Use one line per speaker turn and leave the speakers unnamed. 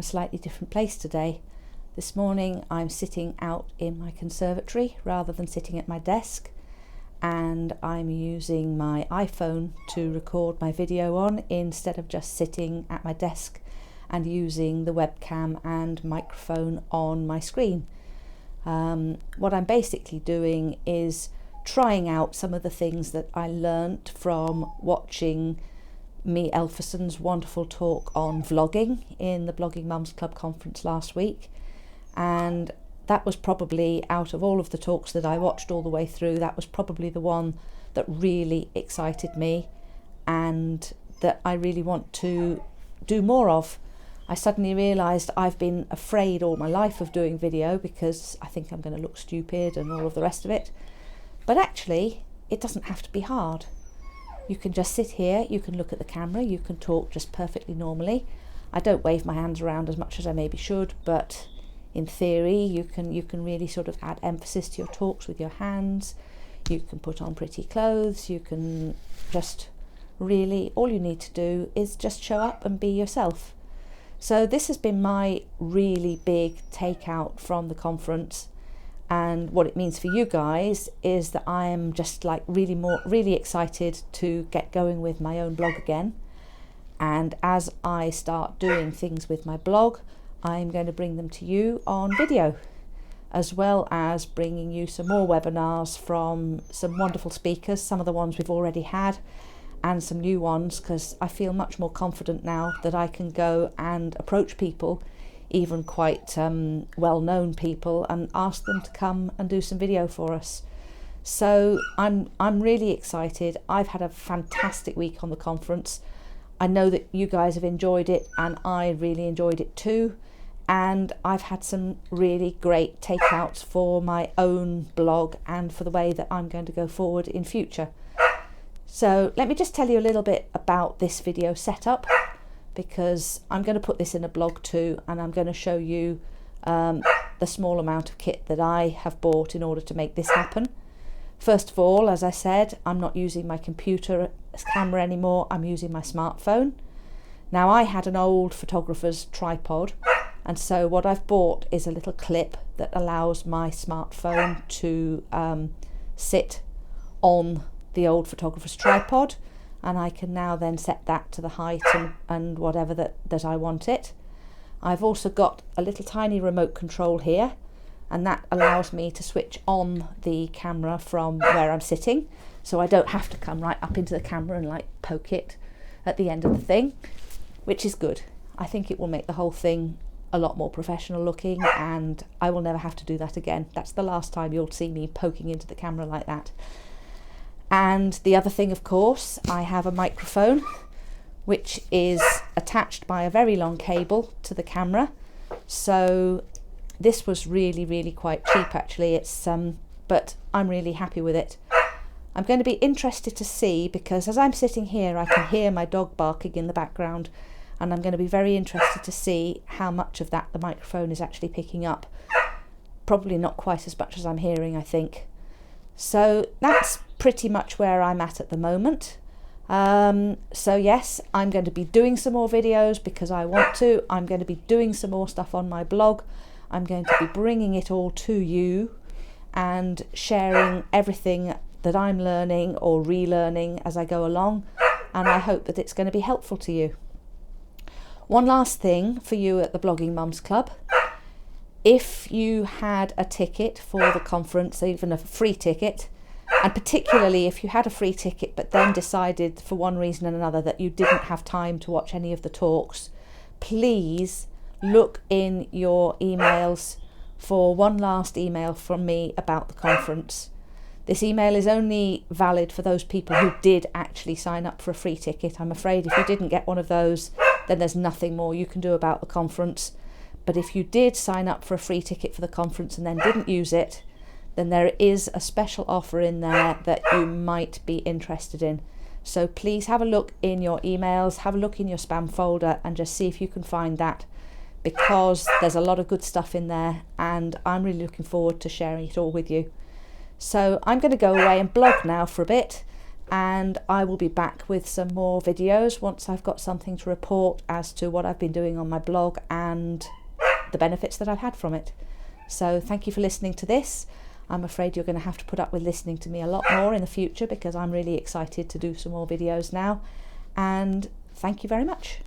A slightly different place today. This morning I'm sitting out in my conservatory rather than sitting at my desk, and I'm using my iPhone to record my video on instead of just sitting at my desk and using the webcam and microphone on my screen. What I'm basically doing is trying out some of the things that I learnt from watching Mee Elfeson's wonderful talk on vlogging in the Blogging Mums Club conference last week, and that was probably, out of all of the talks that I watched all the way through, that was probably the one that really excited me and that I really want to do more of. I suddenly realised I've been afraid all my life of doing video because I think I'm going to look stupid and all of the rest of it, but actually it doesn't have to be hard. You can just sit here, you can look at the camera, you can talk just perfectly normally. I don't wave my hands around as much as I maybe should, but in theory you can really sort of add emphasis to your talks with your hands. You can put on pretty clothes, you can just really, all you need to do is just show up and be yourself. So this has been my really big takeout from the conference. And what it means for you guys is that I am just like really excited to get going with my own blog again. And as I start doing things with my blog, I'm going to bring them to you on video, as well as bringing you some more webinars from some wonderful speakers, some of the ones we've already had, and some new ones, because I feel much more confident now that I can go and approach people, even quite well-known people, and ask them to come and do some video for us. So I'm really excited. I've had a fantastic week on the conference. I know that you guys have enjoyed it, and I really enjoyed it too. And I've had some really great takeouts for my own blog and for the way that I'm going to go forward in future. So let me just tell you a little bit about this video setup, because I'm going to put this in a blog too, and I'm going to show you the small amount of kit that I have bought in order to make this happen. First of all, as I said, I'm not using my computer as camera anymore, I'm using my smartphone. Now, I had an old photographer's tripod, and so what I've bought is a little clip that allows my smartphone to sit on the old photographer's tripod, and I can now then set that to the height and whatever that I want it. I've also got a little tiny remote control here, and that allows me to switch on the camera from where I'm sitting, so I don't have to come right up into the camera and like poke it at the end of the thing, which is good. I think it will make the whole thing a lot more professional looking, and I will never have to do that again. That's the last time you'll see me poking into the camera like that. And the other thing, of course, I have a microphone which is attached by a very long cable to the camera. So this was really quite cheap actually. It's but I'm really happy with it. I'm going to be interested to see, because as I'm sitting here I can hear my dog barking in the background, and I'm going to be very interested to see how much of that the microphone is actually picking up. Probably not quite as much as I'm hearing, I think. So that's pretty much where I'm at the moment. So yes, I'm going to be doing some more videos because I want to. I'm going to be doing some more stuff on my blog. I'm going to be bringing it all to you and sharing everything that I'm learning or relearning as I go along, and I hope that it's going to be helpful to you. One last thing for you at the Blogging Mums Club. If you had a ticket for the conference, even a free ticket, and particularly if you had a free ticket but then decided for one reason or another that you didn't have time to watch any of the talks, please look in your emails for one last email from me about the conference. This email is only valid for those people who did actually sign up for a free ticket. I'm afraid if you didn't get one of those, then there's nothing more you can do about the conference. But if you did sign up for a free ticket for the conference and then didn't use it, then there is a special offer in there that you might be interested in. So please have a look in your emails, have a look in your spam folder, and just see if you can find that, because there's a lot of good stuff in there and I'm really looking forward to sharing it all with you. So I'm going to go away and blog now for a bit, and I will be back with some more videos once I've got something to report as to what I've been doing on my blog and the benefits that I've had from it. So thank you for listening to this. I'm afraid you're going to have to put up with listening to me a lot more in the future, because I'm really excited to do some more videos now, and thank you very much.